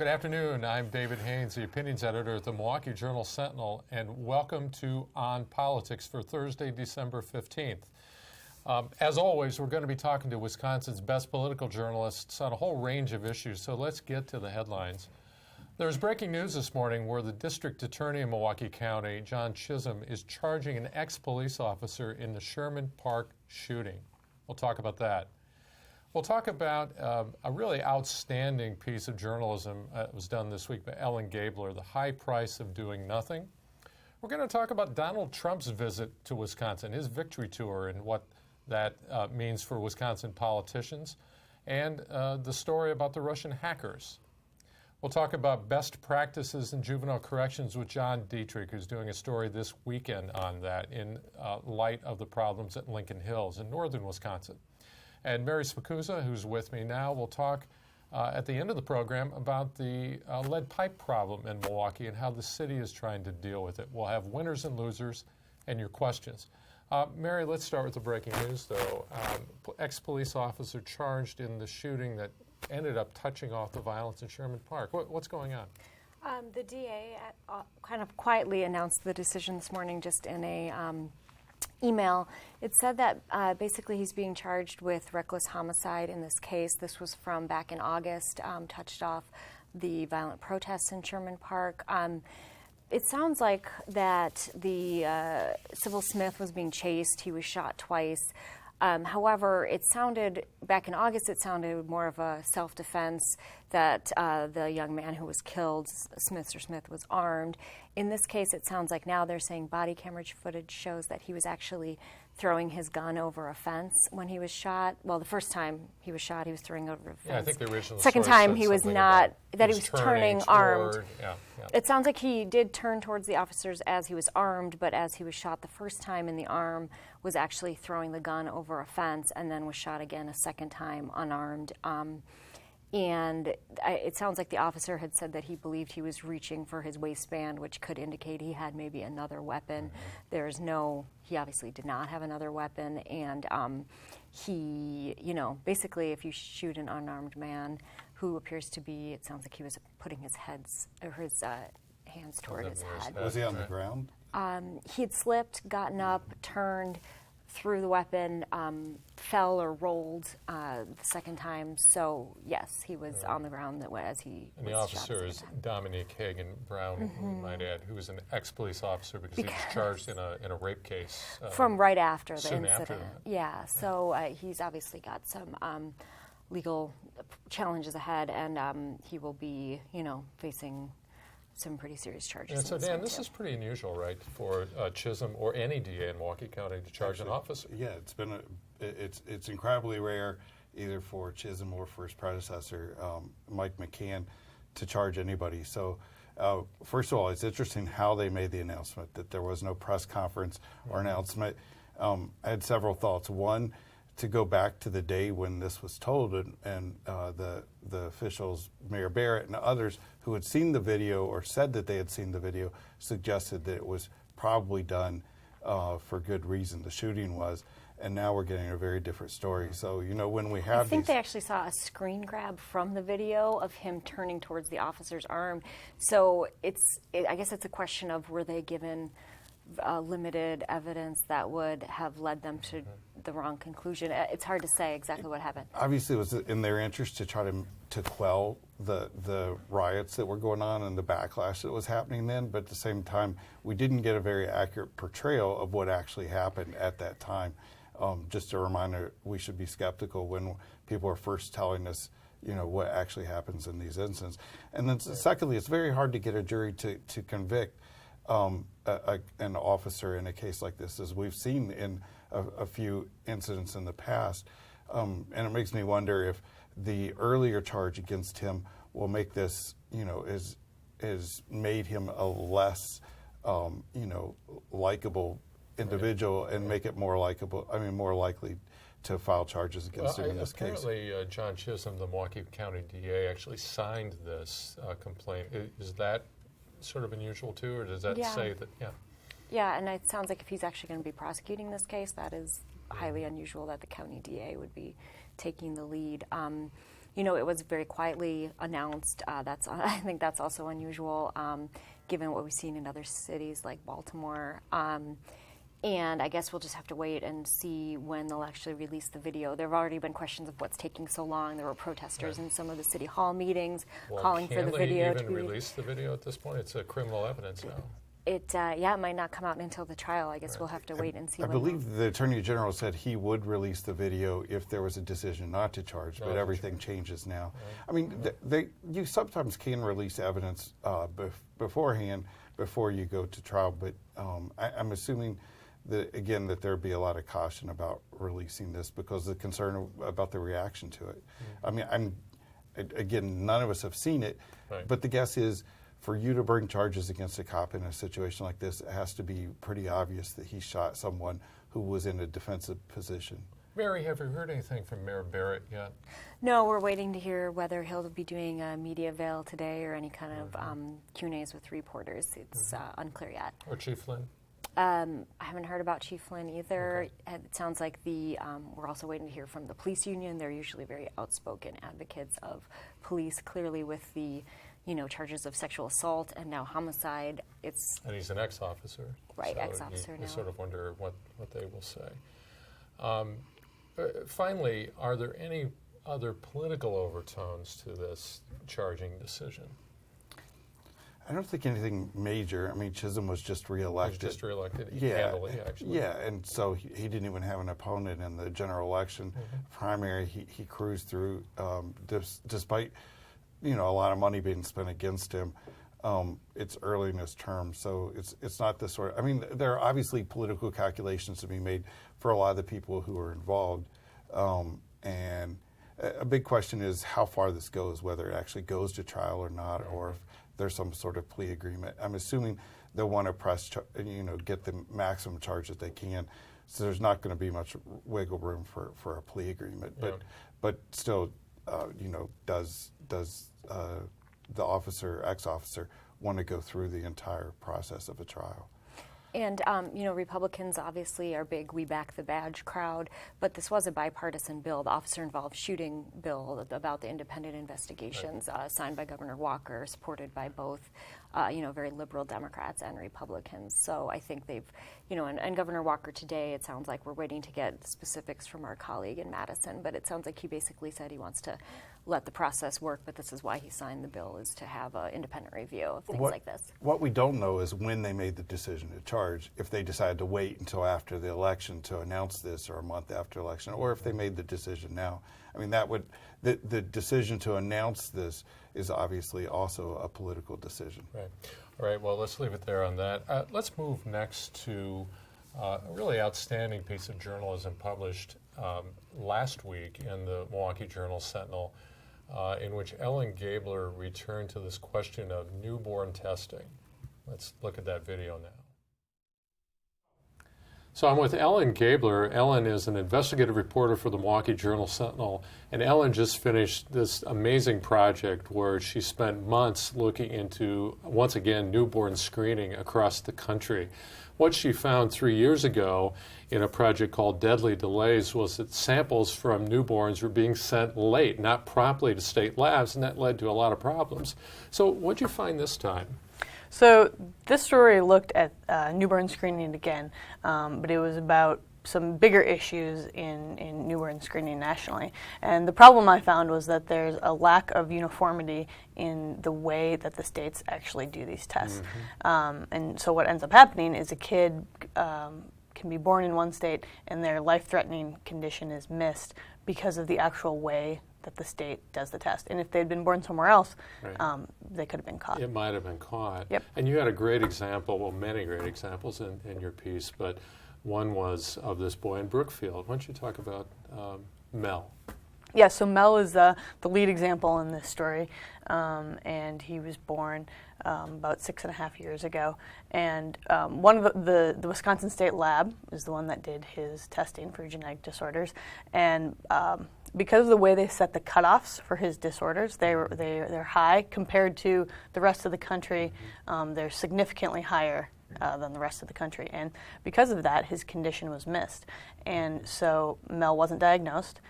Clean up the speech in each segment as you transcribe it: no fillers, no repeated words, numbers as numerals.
Good afternoon. I'm David Haynes, the opinions editor at the Milwaukee Journal Sentinel, and welcome to On Politics for Thursday, December 15th. As always, we're going to be talking to Wisconsin's best political journalists on a whole range of issues, so let's get to the headlines. There's breaking news this morning where the district attorney in Milwaukee County, John Chisholm, is charging an ex-police officer in the Sherman Park shooting. We'll talk about that. We'll talk about a really outstanding piece of journalism that was done this week by Ellen Gabler, The High Price of Doing Nothing. We're going to talk about Donald Trump's visit to Wisconsin, his victory tour, and what that means for Wisconsin politicians, and the story about the Russian hackers. We'll talk about best practices in juvenile corrections with John Diedrich, who's doing a story this weekend on that in light of the problems at Lincoln Hills in northern Wisconsin. And Mary Spicuzza, who's with me now, will talk at the end of the program about the lead pipe problem in Milwaukee and how the city is trying to deal with it. We'll have winners and losers and your questions. Mary, let's start with the breaking news, though. Ex-police officer charged in the shooting that ended up touching off the violence in Sherman Park. What's going on? The DA kind of quietly announced the decision this morning just in a email. It said that basically he's being charged with reckless homicide in this case. This was from back in August, touched off the violent protests in Sherman Park. It sounds like that the Civil Smith was being chased. He was shot twice. However, it sounded, back in August, it sounded more of a self-defense, that the young man who was killed, Mr. Smith, was armed. In this case, it sounds like now they're saying body camera footage shows that he was actually throwing his gun over a fence when he was shot. Well, the first time he was shot, he was throwing over a fence. Yeah, I think the original Second story time, said he was something not, about that he was turning armed. Yeah. It sounds like he did turn towards the officers as he was armed, but as he was shot the first time in the arm, was actually throwing the gun over a fence, and then was shot again a second time unarmed. And it sounds like the officer had said that he believed he was reaching for his waistband, which could indicate he had maybe another weapon. He obviously did not have another weapon, and basically if you shoot an unarmed man who appears to be, it sounds like he was putting his hands toward his head. Was he on the ground? He had slipped, gotten up, turned, threw the weapon, fell or rolled the second time. So, yes, he was on the ground as he and was the officer shot is Dominique Hagan Brown, we might add, who was an ex-police officer because he was charged in a rape case. From right after the soon incident. After that. Yeah, so he's obviously got some legal challenges ahead, and he will be, facing some pretty serious charges. Yeah, so Dan, this is pretty unusual, right, for Chisholm or any DA in Milwaukee County to charge an officer. Yeah, it's incredibly rare, either for Chisholm or for his predecessor, Mike McCann, to charge anybody. So, first of all, it's interesting how they made the announcement that there was no press conference or announcement. I had several thoughts. One, to go back to the day when this was told, and the officials, Mayor Barrett and others who had seen the video or said that they had seen the video, suggested that it was probably done for good reason. The shooting was, and now we're getting a very different story. So, when we have I think they actually saw a screen grab from the video of him turning towards the officer's arm. So I guess it's a question of, were they given limited evidence that would have led them to the wrong conclusion? It's hard to say exactly what happened. Obviously, it was in their interest to try to quell the riots that were going on and the backlash that was happening then, but at the same time, we didn't get a very accurate portrayal of what actually happened at that time. Just a reminder, we should be skeptical when people are first telling us what actually happens in these incidents. And then secondly, it's very hard to get a jury to convict an officer in a case like this, as we've seen in a few incidents in the past. And it makes me wonder if the earlier charge against him will make this, is made him a less, likable individual and make it more likely to file charges against him in this case. Apparently, John Chisholm, the Milwaukee County DA, actually signed this complaint. Is that sort of unusual too, or does that say that, Yeah, and it sounds like if he's actually going to be prosecuting this case, that is highly unusual that the county DA would be taking the lead. it was very quietly announced. I think that's also unusual, given what we've seen in other cities like Baltimore. And I guess we'll just have to wait and see when they'll actually release the video. There have already been questions of what's taking so long. There were protesters in some of the city hall meetings calling for the video to be Can they even release the video at this point? It's criminal evidence now. It might not come out until the trial. I guess we'll have to wait and see. I believe the Attorney General said he would release the video if there was a decision not to charge, but everything changes now. I mean, you sometimes can release evidence beforehand before you go to trial, but I'm assuming that there'd be a lot of caution about releasing this because of the concern about the reaction to it. I mean, again, none of us have seen it, but the guess is for you to bring charges against a cop in a situation like this, it has to be pretty obvious that he shot someone who was in a defensive position. Mary, have you heard anything from Mayor Barrett yet? No, we're waiting to hear whether he'll be doing a media avail today or any kind of Q&As with reporters. It's unclear yet. Or Chief Flynn? I haven't heard about Chief Flynn either. Okay. It sounds like we're also waiting to hear from the police union. They're usually very outspoken advocates of police, clearly with the charges of sexual assault and now homicide. And he's an ex-officer. Right, so ex-officer now. You sort of wonder what they will say. Finally, are there any other political overtones to this charging decision? I don't think anything major. I mean, Chisholm was just reelected. Handily, actually. Yeah, and so he didn't even have an opponent in the general election primary. He cruised through despite a lot of money being spent against him. It's early in his term, so it's not this sort of. I mean, there are obviously political calculations to be made for a lot of the people who are involved, and a big question is how far this goes, whether it actually goes to trial or not, or if there's some sort of plea agreement. I'm assuming they'll want to get the maximum charge that they can, so there's not going to be much wiggle room for a plea agreement. But still, does the ex-officer, want to go through the entire process of a trial? And, Republicans obviously are big We Back the Badge crowd, but this was a bipartisan bill, the officer-involved shooting bill about the independent investigations signed by Governor Walker, supported by both, very liberal Democrats and Republicans. So I think they've, and Governor Walker today, it sounds like we're waiting to get specifics from our colleague in Madison, but it sounds like he basically said he wants to let the process work, but this is why he signed the bill, is to have an independent review of things like this. What we don't know is when they made the decision to charge, if they decided to wait until after the election to announce this or a month after election, or if they made the decision now. I mean, the decision to announce this is obviously also a political decision. Right. All right, well, let's leave it there on that. Let's move next to a really outstanding piece of journalism published last week in the Milwaukee Journal Sentinel, in which Ellen Gabler returned to this question of newborn testing. Let's look at that video now. So I'm with Ellen Gabler. Ellen is an investigative reporter for the Milwaukee Journal Sentinel, and Ellen just finished this amazing project where she spent months looking into, once again, newborn screening across the country. What she found 3 years ago in a project called Deadly Delays was that samples from newborns were being sent late, not promptly to state labs, and that led to a lot of problems. So what did you find this time? So this story looked at newborn screening again, but it was about some bigger issues in newborn screening nationally. And the problem I found was that there's a lack of uniformity in the way that the states actually do these tests. And so what ends up happening is a kid can be born in one state and their life-threatening condition is missed because of the actual way that the state does the test. And if they'd been born somewhere else, they could have been caught. It might have been caught. Yep. And you had a great example, well, many great examples in your piece, but one was of this boy in Brookfield. Why don't you talk about Mel? Yeah, so Mel is the lead example in this story, and he was born about 6.5 years ago. And one of the Wisconsin State Lab is the one that did his testing for genetic disorders, and because of the way they set the cutoffs for his disorders, they're high compared to the rest of the country. They're significantly higher than the rest of the country, and because of that, his condition was missed, and so Mel wasn't diagnosed.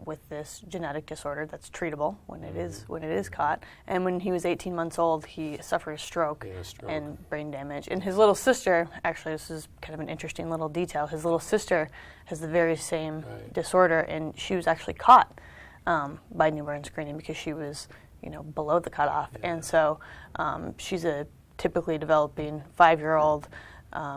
with this genetic disorder that's treatable when it is caught. And when he was 18 months old, he suffered a stroke, and brain damage. And his little sister, actually, this is kind of an interesting little detail. His little sister has the very same disorder, and she was actually caught by newborn screening because she was, below the cutoff. And so she's a typically developing 5-year-old.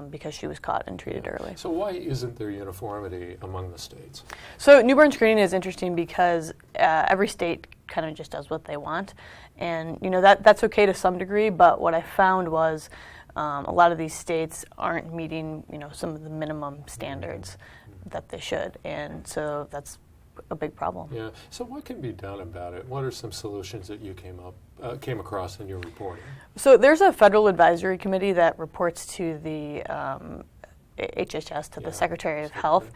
Because she was caught and treated early. So why isn't there uniformity among the states? So newborn screening is interesting because every state kind of just does what they want, and that's okay to some degree. But what I found was a lot of these states aren't meeting some of the minimum standards that they should, and so that's a big problem. Yeah. So what can be done about it? What are some solutions that you came across in your reporting? So there's a federal advisory committee that reports to the HHS, to the Secretary of Health.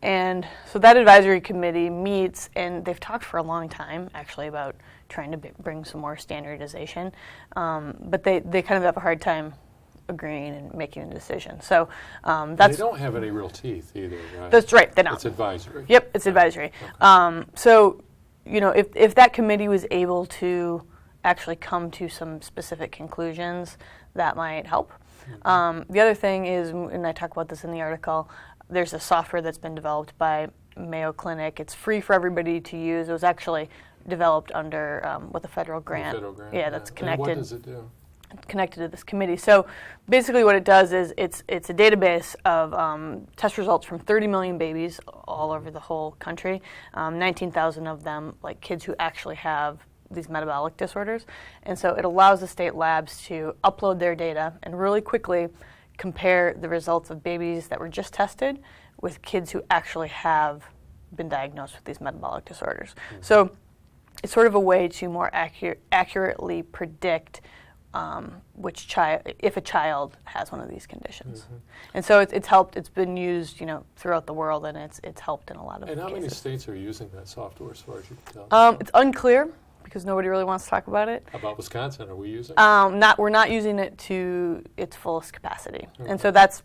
And so that advisory committee meets, and they've talked for a long time, actually, about trying to bring some more standardization. But they kind of have a hard time agreeing and making a decision. So that's... They don't have any real teeth either, right? That's right, they don't. It's advisory. Yep, it's advisory. Okay. So, if that committee was able to actually come to some specific conclusions, that might help. The other thing is, and I talk about this in the article, there's a software that's been developed by Mayo Clinic. It's free for everybody to use. It was actually developed under with a federal grant. Yeah, that's connected. And what does it do? Connected to this committee. So basically what it does is it's a database of test results from 30 million babies all over the whole country, 19,000 of them like kids who actually have these metabolic disorders. And so it allows the state labs to upload their data and really quickly compare the results of babies that were just tested with kids who actually have been diagnosed with these metabolic disorders. So it's sort of a way to more accurately predict which child, if a child has one of these conditions. And so it's helped. It's been used, throughout the world, and it's helped in a lot of cases. And how many states are using that software, as far as you can tell? It's unclear because nobody really wants to talk about it. How about Wisconsin? Are we using it? We're not using it to its fullest capacity, and so that's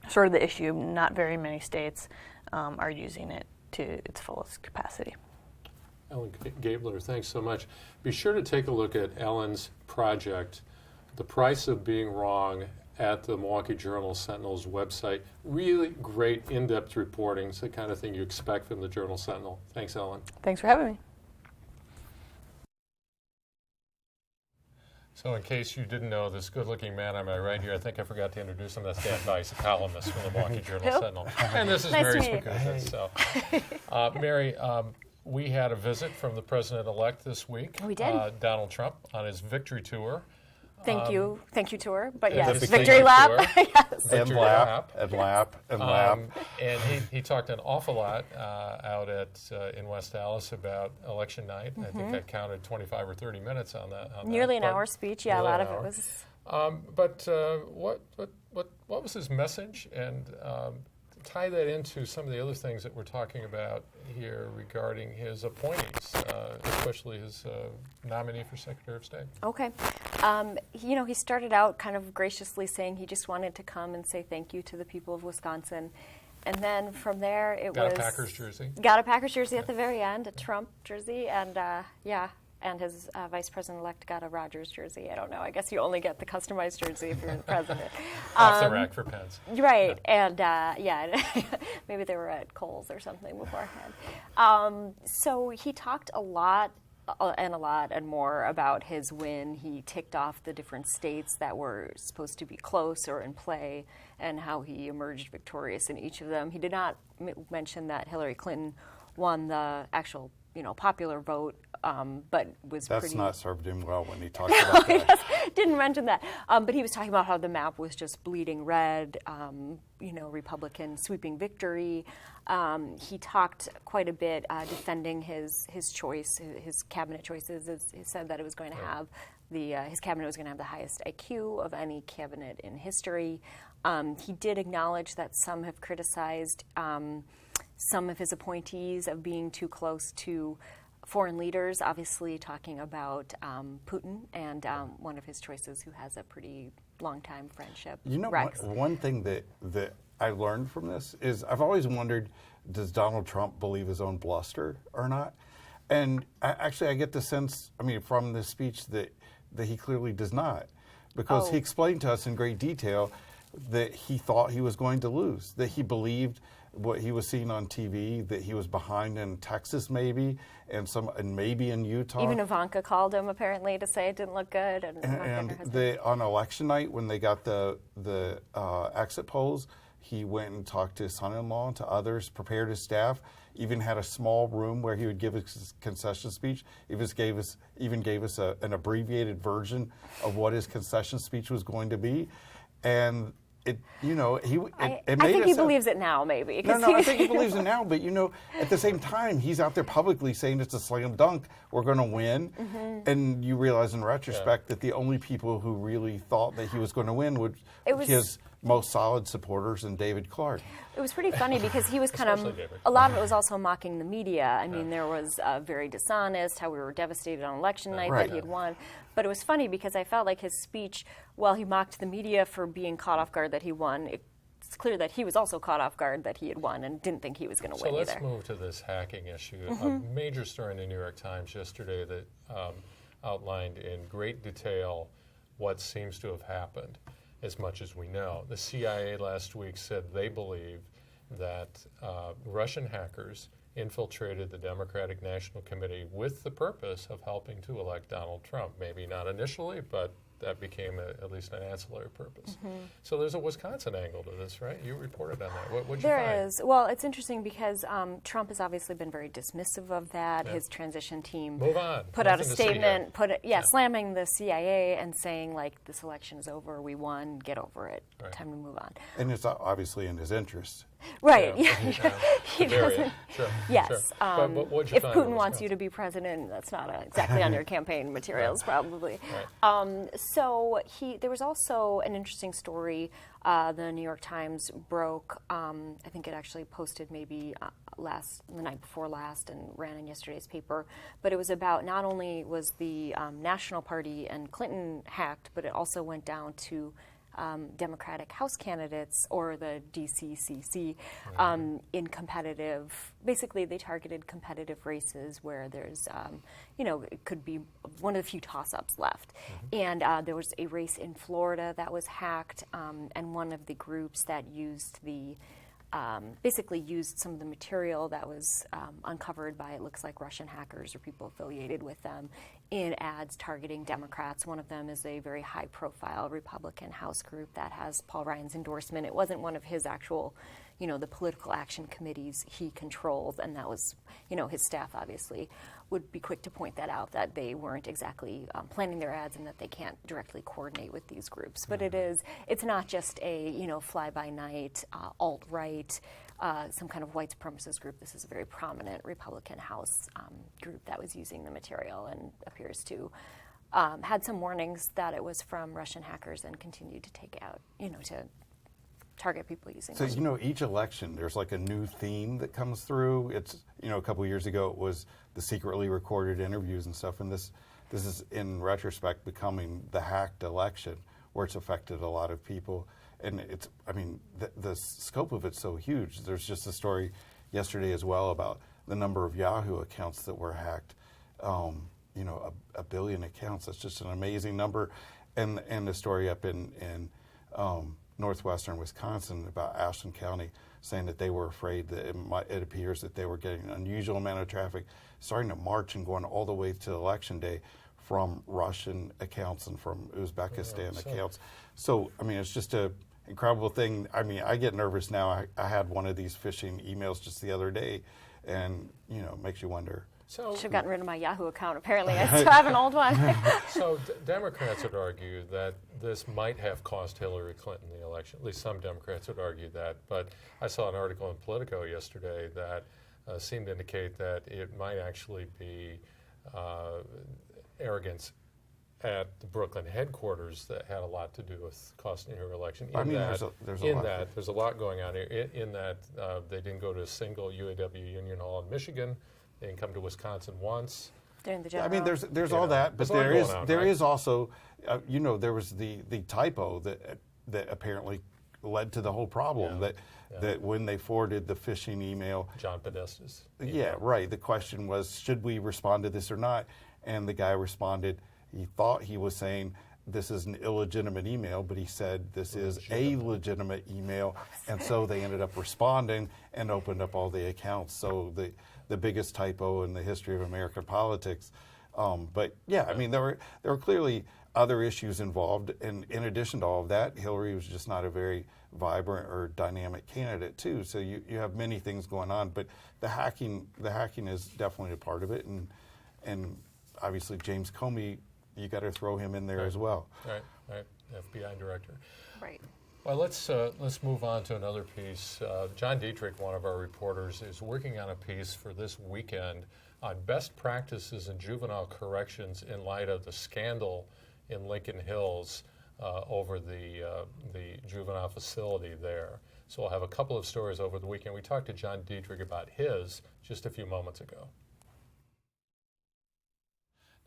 sort of the issue. Not very many states are using it to its fullest capacity. Ellen Gabler, thanks so much. Be sure to take a look at Ellen's project, The Price of Being Wrong, at the Milwaukee Journal-Sentinel's website. Really great in-depth reporting. It's the kind of thing you expect from the Journal-Sentinel. Thanks, Ellen. Thanks for having me. So in case you didn't know, this good-looking man on my right here, I think I forgot to introduce him. That's Dan Bice, a columnist from the Milwaukee Journal-Sentinel. And this is Nice Mary to meet you. Spicuzza. So, Mary, we had a visit from the president-elect this week. We did. Donald Trump on his victory tour. Thank you tour, but the yes, victory victory lap. tour. Yes. And lap, and lap, and lap. And he talked an awful lot out in West Dallas about election night. I think that counted 25 or 30 minutes on that. Nearly an hour speech. Yeah, a lot of it was. But what was his message? And tie that into some of the other things that we're talking about here regarding his appointees, especially his nominee for Secretary of State. Okay. He started out kind of graciously saying he just wanted to come and say thank you to the people of Wisconsin. And then from there, Got a Packers jersey. Got a Packers jersey at the very end, a Trump jersey, and and his vice president-elect got a Rodgers jersey. I don't know. I guess you only get the customized jersey if you're the president. Off the rack for Pence. Right, yeah. And maybe they were at Kohl's or something beforehand. So he talked a lot and more about his win. He ticked off the different states that were supposed to be close or in play and how he emerged victorious in each of them. He did not mention that Hillary Clinton won the actual popular vote, but was That's pretty... not served him well when he talked about that. Yes, didn't mention that. But he was talking about how the map was just bleeding red, Republican sweeping victory. He talked quite a bit defending his choice, his cabinet choices. He said that it was going to have his cabinet was going to have the highest IQ of any cabinet in history. He did acknowledge that some have criticized some of his appointees of being too close to foreign leaders, obviously talking about Putin and one of his choices who has a pretty long-time friendship, You know, Rex. one thing that I learned from this is I've always wondered, does Donald Trump believe his own bluster or not? And I get the sense, from this speech that he clearly does not, because he explained to us in great detail that he thought he was going to lose, that he believed what he was seeing on TV, that he was behind in Texas maybe, and maybe in Utah. Even Ivanka called him apparently to say it didn't look good. And on election night when they got the exit polls, he went and talked to his son-in-law and to others, prepared his staff, even had a small room where he would give his concession speech. He even gave us an abbreviated version of what his concession speech was going to be, and I think he believes it now, maybe. No, I think he believes it now, but at the same time, he's out there publicly saying it's a slam dunk, we're going to win, and you realize in retrospect that the only people who really thought that he was going to win would his most solid supporters and David Clark. It was pretty funny because he was a lot of it was also mocking the media. There was very dishonest, how we were devastated on election night that he had won. But it was funny because I felt like his speech, while he mocked the media for being caught off guard that he won, it's clear that he was also caught off guard that he had won and didn't think he was going to win either. So let's move to this hacking issue. A major story in the New York Times yesterday that outlined in great detail what seems to have happened, as much as we know. The CIA last week said they believe that Russian hackers infiltrated the Democratic National Committee with the purpose of helping to elect Donald Trump. Maybe not initially, but that became at least an ancillary purpose. So there's a Wisconsin angle to this, right? You reported on that. What'd you find? There is. Well, it's interesting because Trump has obviously been very dismissive of that. His transition team put out a statement, slamming the CIA and saying, this election is over, we won, get over it, time to move on. And it's obviously in his interest. Right. He doesn't. Sure. Yes. Sure. But what'd you if find Putin wants you to be president, that's not exactly on your campaign materials, probably. So there was also an interesting story. The New York Times broke. I think it actually posted maybe the night before last and ran in yesterday's paper. But it was about not only was the National Party and Clinton hacked, but it also went down to Democratic House candidates or the DCCC in competitive. Basically, they targeted competitive races where there's, it could be one of the few toss-ups left. And there was a race in Florida that was hacked, and one of the groups that used basically used some of the material that was uncovered by, it looks like, Russian hackers or people affiliated with them in ads targeting Democrats. One of them is a very high-profile Republican House group that has Paul Ryan's endorsement. It wasn't one of his actual, the political action committees he controls, and that was, his staff obviously would be quick to point that out, that they weren't exactly planning their ads and that they can't directly coordinate with these groups. But it's not just a, fly-by-night, alt-right, some kind of white supremacist group. This is a very prominent Republican House group that was using the material and appears to had some warnings that it was from Russian hackers and continued to take out, to target people using it. So, each election, there's like a new theme that comes through. It's, a couple of years ago, it was the secretly recorded interviews and stuff, and this is, in retrospect, becoming the hacked election, where it's affected a lot of people. And it's, the scope of it's so huge. There's just a story yesterday as well about the number of Yahoo accounts that were hacked. A billion accounts. That's just an amazing number. And the story up in northwestern Wisconsin about Ashland County, saying that they were afraid that it appears that they were getting an unusual amount of traffic starting to march and going all the way to election day from Russian accounts and from Uzbekistan accounts. So, it's just an incredible thing. I get nervous now. I had one of these phishing emails just the other day, and, makes you wonder. So, should have gotten rid of my Yahoo account, apparently. I still have an old one. So Democrats would argue that this might have cost Hillary Clinton the election. At least some Democrats would argue that. But I saw an article in Politico yesterday that seemed to indicate that it might actually be arrogance at the Brooklyn headquarters that had a lot to do with costing her election. There's a lot going on here. In that they didn't go to a single UAW union hall in Michigan. They can come to Wisconsin once. During the I general. mean, there's all that, but there's a lot there going is on, there right? is also, there was the typo that apparently led to the whole problem. Yeah. That when they forwarded the phishing email, John Podesta's. yeah, right. The question was, should we respond to this or not? And the guy responded. He thought he was saying this is an illegitimate email, but he said this is a legitimate email, and so they ended up responding and opened up all the accounts. So the biggest typo in the history of American politics. But yeah, I mean, there were clearly other issues involved, and in addition to all of that, Hillary was just not a very vibrant or dynamic candidate too. So you have many things going on, but the hacking is definitely a part of it, and obviously James Comey, you got to throw him in there as well. Right, FBI director. Right. Well, let's move on to another piece. John Diedrich, one of our reporters, is working on a piece for this weekend on best practices in juvenile corrections in light of the scandal in Lincoln Hills over the juvenile facility there. So we'll have a couple of stories over the weekend. We talked to John Diedrich about his just a few moments ago.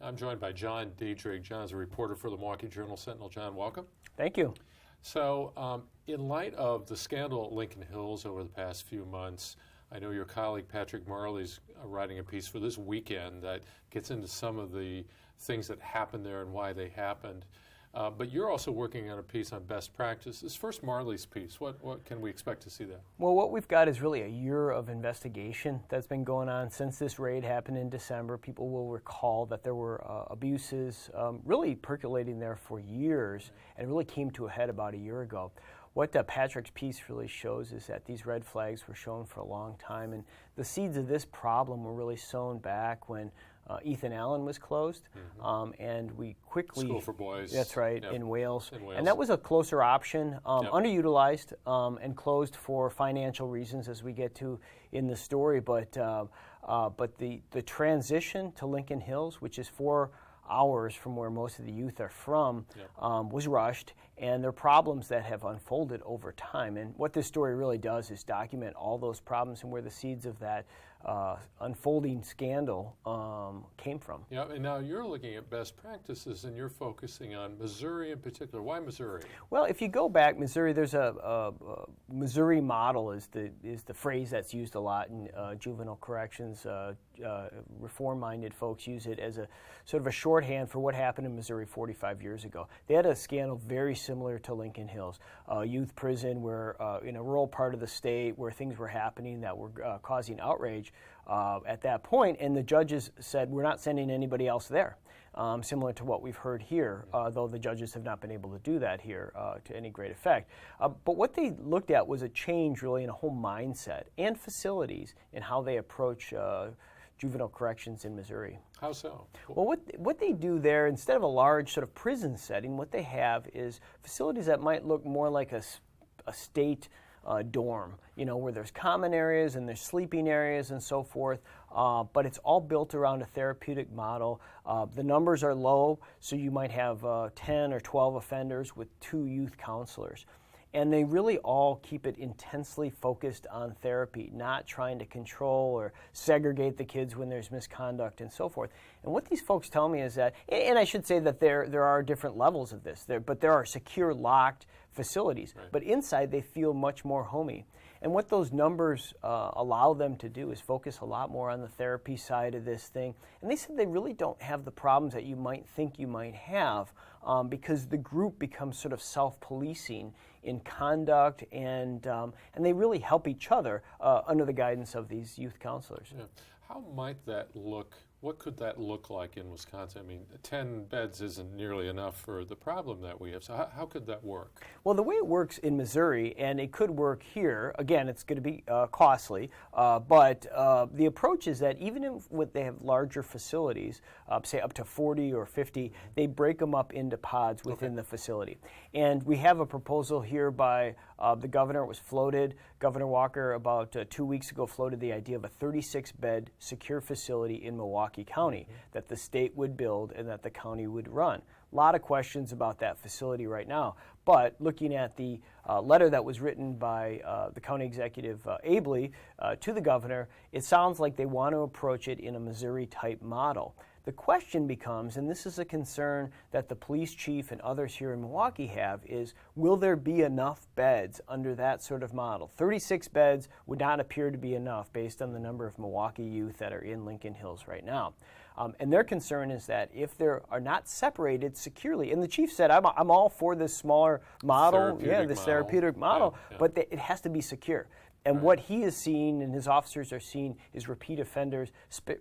I'm joined by John Diedrich. John is a reporter for the Milwaukee Journal-Sentinel. John, welcome. Thank you. So in light of the scandal at Lincoln Hills over the past few months, I know your colleague Patrick Marley's writing a piece for this weekend that gets into some of the things that happened there and why they happened. But you're also working on a piece on best practices. First, Marley's piece. What can we expect to see there? Well, what we've got is really a year of investigation that's been going on since this raid happened in December. People will recall that there were abuses really percolating there for years, and it really came to a head about a year ago. What Patrick's piece really shows is that these red flags were shown for a long time, and the seeds of this problem were really sown back when Ethan Allen was closed, and we quickly... School for Boys. That's right, Yep. in Wales. In Wales. And that was a closer option, Yep. underutilized and closed for financial reasons, as we get to in the story. But the transition to Lincoln Hills, which is 4 hours from where most of the youth are from, was rushed, and there are problems that have unfolded over time. And what this story really does is document all those problems and where the seeds of that unfolding scandal came from. Yeah, and now you're looking at best practices, and you're focusing on Missouri in particular. Why Missouri? Well, if you go back, Missouri, there's a Missouri model is the phrase that's used a lot in juvenile corrections. Reform-minded folks use it as a sort of a shorthand for what happened in Missouri 45 years ago. They had a scandal very similar to Lincoln Hills, a youth prison where in a rural part of the state where things were happening that were causing outrage at that point, and the judges said, we're not sending anybody else there. Similar to what we've heard here, though the judges have not been able to do that here to any great effect. But what they looked at was a change really in a whole mindset and facilities in how they approach juvenile corrections in Missouri. How so? Well, what they do there, instead of a large sort of prison setting, what they have is facilities that might look more like a state dorm, where there's common areas and there's sleeping areas and so forth, but it's all built around a therapeutic model. The numbers are low, so you might have 10 or 12 offenders with 2 youth counselors. And they really all keep it intensely focused on therapy, not trying to control or segregate the kids when there's misconduct and so forth. And what these folks tell me is that, and I should say that there are different levels of this, but there are secure, locked facilities. Right. But inside they feel much more homey. And what those numbers allow them to do is focus a lot more on the therapy side of this thing. And they said they really don't have the problems that you might think you might have because the group becomes sort of self-policing in conduct, and they really help each other under the guidance of these youth counselors. Yeah. How might that look? What could that look like in Wisconsin? I mean, 10 beds isn't nearly enough for the problem that we have. So how could that work? Well, the way it works in Missouri, and it could work here, again, it's going to be costly, but the approach is that even if they have larger facilities, say up to 40 or 50, they break them up into pods within the facility. And we have a proposal here by the governor. It was floated. Governor Walker, about 2 weeks ago, floated the idea of a 36-bed secure facility in Milwaukee County that the state would build and that the county would run. A lot of questions about that facility right now. But looking at the letter that was written by the county executive Abley to the governor, it sounds like they want to approach it in a Missouri-type model. The question becomes, and this is a concern that the police chief and others here in Milwaukee have, is will there be enough beds under that sort of model? 36 beds would not appear to be enough based on the number of Milwaukee youth that are in Lincoln Hills right now. And their concern is that if they are not separated securely, and the chief said, I'm all for this smaller model, therapeutic model, but it has to be secure. And what he is seeing and his officers are seeing is repeat offenders,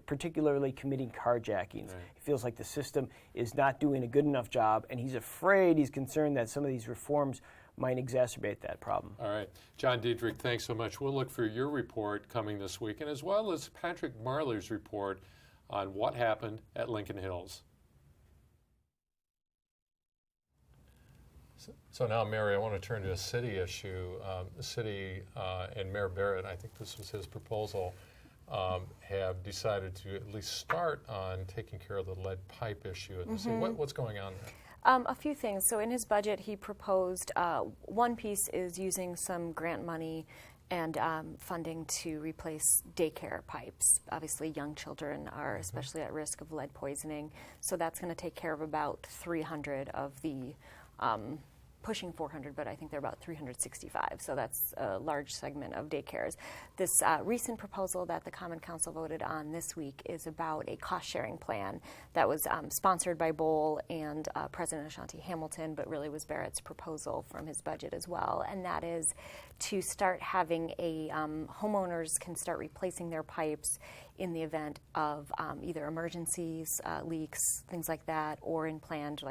particularly committing carjackings. He feels like the system is not doing a good enough job, and he's concerned that some of these reforms might exacerbate that problem. All right. John Diedrich, thanks so much. We'll look for your report coming this weekend, as well as Patrick Marley's report on what happened at Lincoln Hills. So now, Mary, I want to turn to a city issue. The city and Mayor Barrett, I think this was his proposal, have decided to at least start on taking care of the lead pipe issue in the city. What's going on there? A few things. So in his budget, he proposed one piece is using some grant money and funding to replace daycare pipes. Obviously, young children are especially at risk of lead poisoning. So that's going to take care of about 300 of the pushing 400, but I think they're about 365. So that's a large segment of daycares. This recent proposal that the Common Council voted on this week is about a cost-sharing plan that was sponsored by Bowl and President Ashanti Hamilton, but really was Barrett's proposal from his budget as well. And that is to start having a homeowners can start replacing their pipes in the event of either emergencies, leaks, things like that, or in planned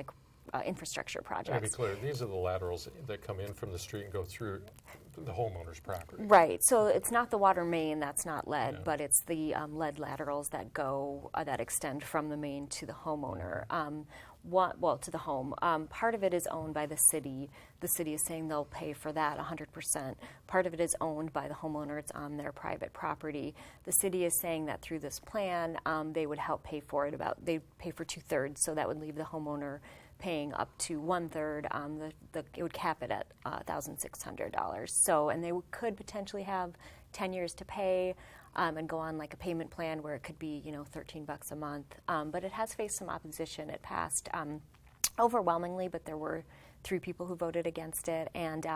infrastructure projects. To be clear, these are the laterals that come in from the street and go through the homeowner's property. Right. So it's not the water main that's not lead, but it's the lead laterals that go that extend from the main to the homeowner. To the home. Part of it is owned by the city. The city is saying they'll pay for that 100%. Part of it is owned by the homeowner. It's on their private property. The city is saying that through this plan, they would help pay for it. They pay for 2/3, so that would leave the homeowner paying up to 1/3. It would cap it at $1,600. So, and they could potentially have 10 years to pay. And go on like a payment plan where it could be, $13 a month. But it has faced some opposition. It passed overwhelmingly, but there were 3 people who voted against it. And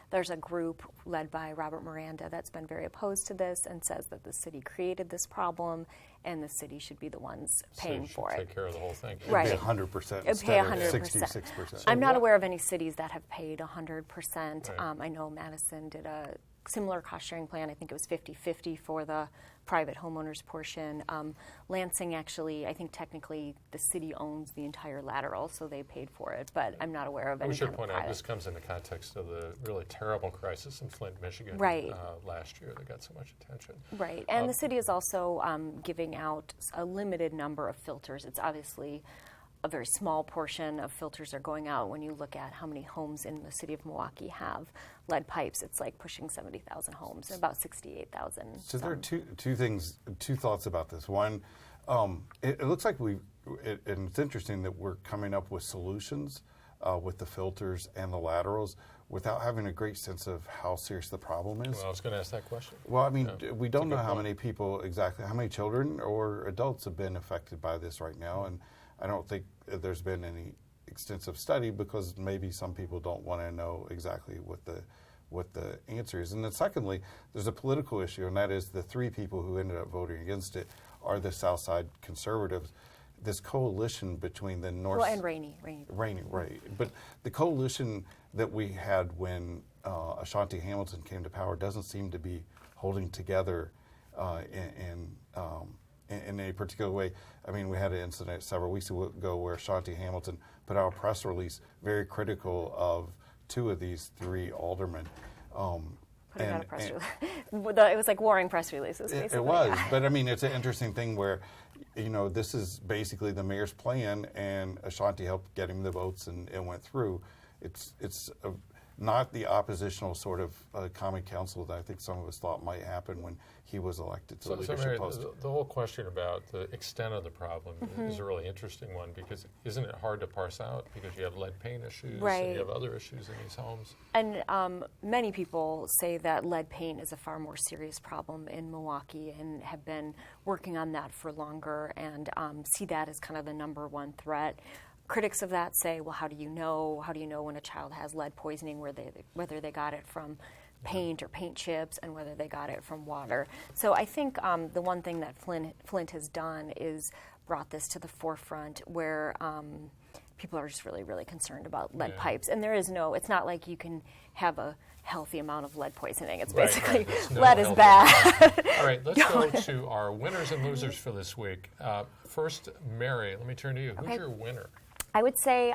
there's a group led by Robert Miranda that's been very opposed to this and says that the city created this problem and the city should be the ones paying for it. Take care of the whole thing. Right. It'd be 100% It'd pay instead of 100%. 66%. I'm not aware of any cities that have paid 100%. Right. I know Madison did a similar cost-sharing plan. I think it was 50-50 for the private homeowners portion. Lansing, actually, I think technically the city owns the entire lateral, so they paid for it, but I'm not aware of any We should kind of point out private. this comes in the context of the really terrible crisis in Flint, Michigan last year that got so much attention. Right, and the city is also giving out a limited number of filters. It's obviously a very small portion of filters are going out. When you look at how many homes in the city of Milwaukee have lead pipes, it's like pushing 70,000 homes, about 68,000. So there are two thoughts about this. One, it looks like and it's interesting that we're coming up with solutions with the filters and the laterals without having a great sense of how serious the problem is. Well, I was going to ask that question. Well, I mean, we don't know how many people exactly, how many children or adults have been affected by this right now, and I don't think there's been any extensive study because maybe some people don't want to know exactly what the answer is. And then secondly, there's a political issue, and that is the 3 people who ended up voting against it are the Southside conservatives. This coalition between the North... Well, and Rainey. Right. But the coalition that we had when Ashanti Hamilton came to power doesn't seem to be holding together in a particular way. I mean, we had an incident several weeks ago where Ashanti Hamilton put out a press release very critical of 2 of these 3 aldermen. Putting out a press release. It was like warring press releases, basically. It was, but I mean, it's an interesting thing where, this is basically the mayor's plan, and Ashanti helped get him the votes and went through. It's not the oppositional sort of common council that I think some of us thought might happen when he was elected to the leadership Mary, post. the whole question about the extent of the problem is a really interesting one, because isn't it hard to parse out, because you have lead paint issues and you have other issues in these homes? And many people say that lead paint is a far more serious problem in Milwaukee and have been working on that for longer and see that as kind of the number one threat. Critics of that say, well, how do you know? How do you know when a child has lead poisoning, whether they got it from paint or paint chips, and whether they got it from water? So I think the one thing that Flint has done is brought this to the forefront, where people are just really, really concerned about lead pipes. And it's not like you can have a healthy amount of lead poisoning. It's basically lead is bad. All right, let's go to our winners and losers for this week. First, Mary, let me turn to you. Who's your winner? I would say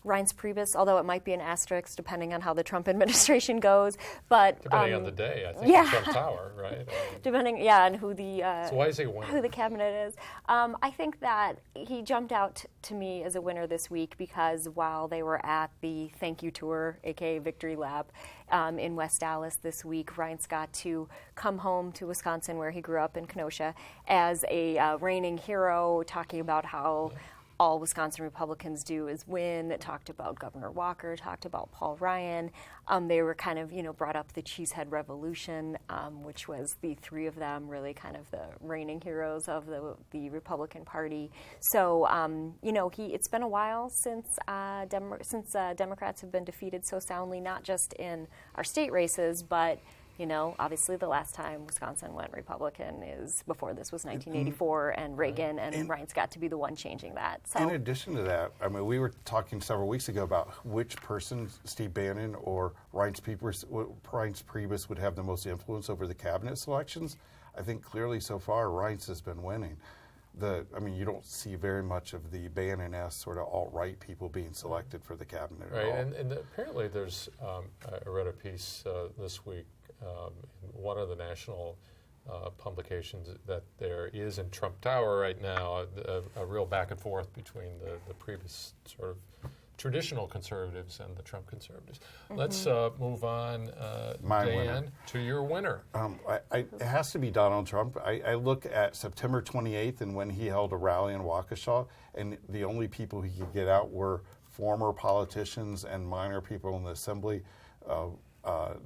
Reince Priebus, although it might be an asterisk depending on how the Trump administration goes. But depending on the day, I think, the Trump Tower, right? Depending, on who the so why is he a winner? Who the cabinet is. I think that he jumped out to me as a winner this week because while they were at the thank you tour, aka Victory Lap, in West Dallas this week, Reince got to come home to Wisconsin, where he grew up in Kenosha, as a reigning hero, talking about how all Wisconsin Republicans do is win, talked about Governor Walker, talked about Paul Ryan. They were kind of, brought up the Cheesehead Revolution, which was the three of them really kind of the reigning heroes of the Republican Party. So, it's been a while since Democrats have been defeated so soundly, not just in our state races, but obviously the last time Wisconsin went Republican before this was 1984, and Reagan, and Reince got to be the one changing that. So. In addition to that, we were talking several weeks ago about which person, Steve Bannon or Reince Priebus, would have the most influence over the cabinet selections. I think clearly so far Reince has been winning. You don't see very much of the Bannon-esque sort of alt-right people being selected for the cabinet at all. And apparently there's, I read a piece this week in one of the national publications that there is in Trump Tower right now a real back and forth between the previous sort of traditional conservatives and the Trump conservatives. Let's move on, Dan, to your winner. It has to be Donald Trump. I look at September 28th and when he held a rally in Waukesha, and the only people he could get out were former politicians and minor people in the assembly.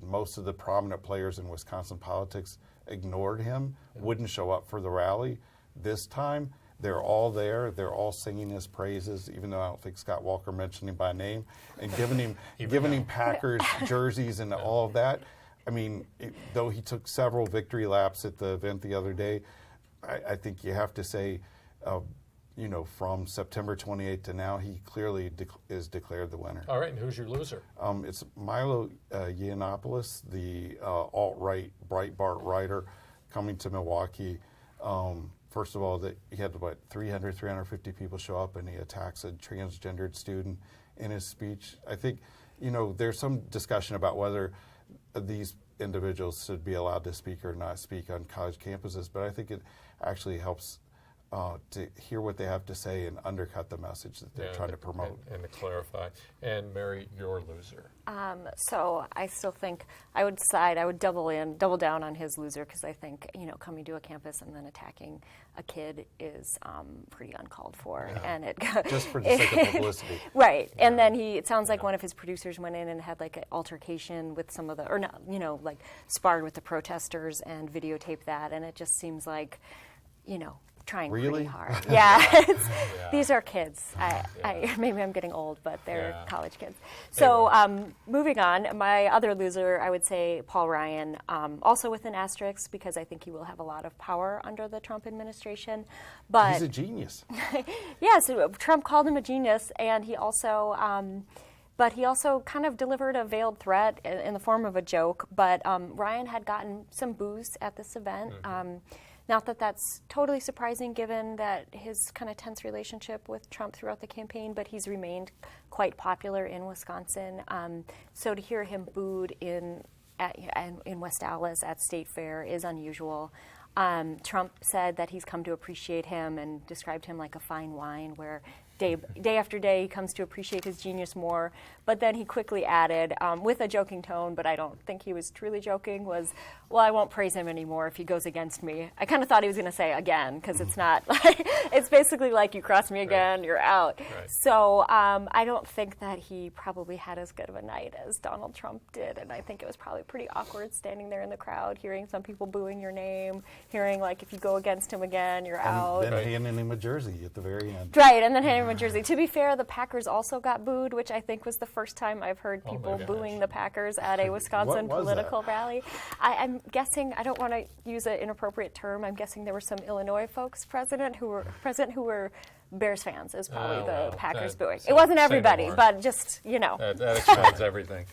Most of the prominent players in Wisconsin politics ignored him, wouldn't show up for the rally. This time, they're all there. They're all singing his praises, even though I don't think Scott Walker mentioned him by name, and giving him Packers jerseys and all of that. Though he took several victory laps at the event the other day, I think you have to say, from September 28th to now, he clearly is declared the winner. All right, and who's your loser? It's Milo Yiannopoulos, the alt-right Breitbart writer, coming to Milwaukee. First of all, he had 350 people show up, and he attacks a transgendered student in his speech. I think, there's some discussion about whether these individuals should be allowed to speak or not speak on college campuses, but I think it actually helps to hear what they have to say and undercut the message that they're trying to promote. And to clarify. And Mary, your loser. So I still think I would double down on his loser, because I think, coming to a campus and then attacking a kid is pretty uncalled for. Yeah. And it just for the sake of publicity. Right. Yeah. And then it sounds like one of his producers went in and had like an altercation with some of the, or not, sparred with the protesters and videotaped that. And it just seems like, trying pretty hard. Yeah. These are kids. Maybe I'm getting old, but they're college kids. So moving on, my other loser, I would say Paul Ryan, also with an asterisk, because I think he will have a lot of power under the Trump administration. But he's a genius. So Trump called him a genius, and he also kind of delivered a veiled threat in the form of a joke. But Ryan had gotten some boos at this event. Not that that's totally surprising given that his kind of tense relationship with Trump throughout the campaign, but he's remained quite popular in Wisconsin. So to hear him booed in West Dallas at State Fair is unusual. Trump said that he's come to appreciate him and described him like a fine wine, where day after day he comes to appreciate his genius more. But then he quickly added, with a joking tone, but I don't think he was truly joking, was, well, I won't praise him anymore if he goes against me. I kind of thought he was going to say again, because it's not, like, it's basically like you cross me again, you're out. Right. So I don't think that he probably had as good of a night as Donald Trump did, and I think it was probably pretty awkward standing there in the crowd, hearing some people booing your name, hearing like if you go against him again, you're out. And then handing him a jersey at the very end. Right, and then handing him a jersey. To be fair, the Packers also got booed, which I think was the first time I've heard Oh my people gosh. booing the Packers at a Wisconsin What was political that? rally. I'm guessing, I don't want to use an inappropriate term, I'm guessing there were some Illinois folks present who were Bears fans, is probably Oh, the well, Packers that- booing. say- It wasn't say no everybody, more. but just, That explains everything.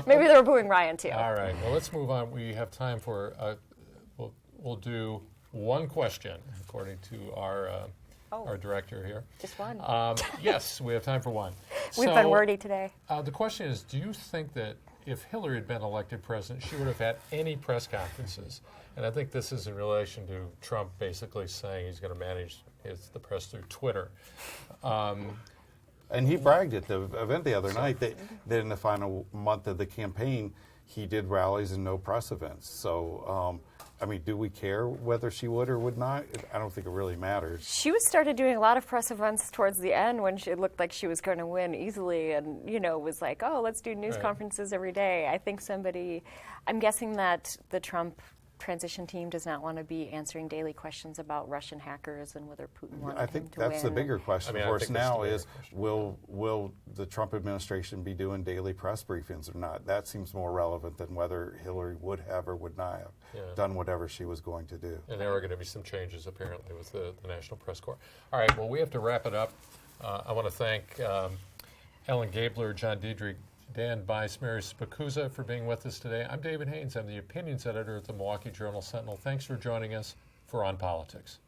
maybe they were booing Ryan too. All right. Well, let's move on. We have time for. We'll do one question according to our director here. Just one. Yes, we have time for one. We've So, been wordy today. The question is: do you think that if Hillary had been elected president, she would have had any press conferences? And I think this is in relation to Trump basically saying he's going to manage the press through Twitter. And he bragged at the event the other night that in the final month of the campaign, he did rallies and no press events. So, I mean, do we care whether she would or would not? I don't think it really matters. She started doing a lot of press events towards the end when it looked like she was going to win easily, and was like, oh, let's do news Right. conferences every day. I think I'm guessing that the Trump transition team does not want to be answering daily questions about Russian hackers and whether Putin wanted I him think to that's win. the bigger question I mean, I for us think that's now the bigger is question. will the Trump administration be doing daily press briefings or not? That seems more relevant than whether Hillary would have or would not have done whatever she was going to do. And there are going to be some changes, apparently, with the National Press Corps. All right, well, we have to wrap it up. I want to thank Ellen Gabler, John Diedrich, Dan Bice, Mary Spicuzza for being with us today. I'm David Haynes. I'm the opinions editor at the Milwaukee Journal Sentinel. Thanks for joining us for On Politics.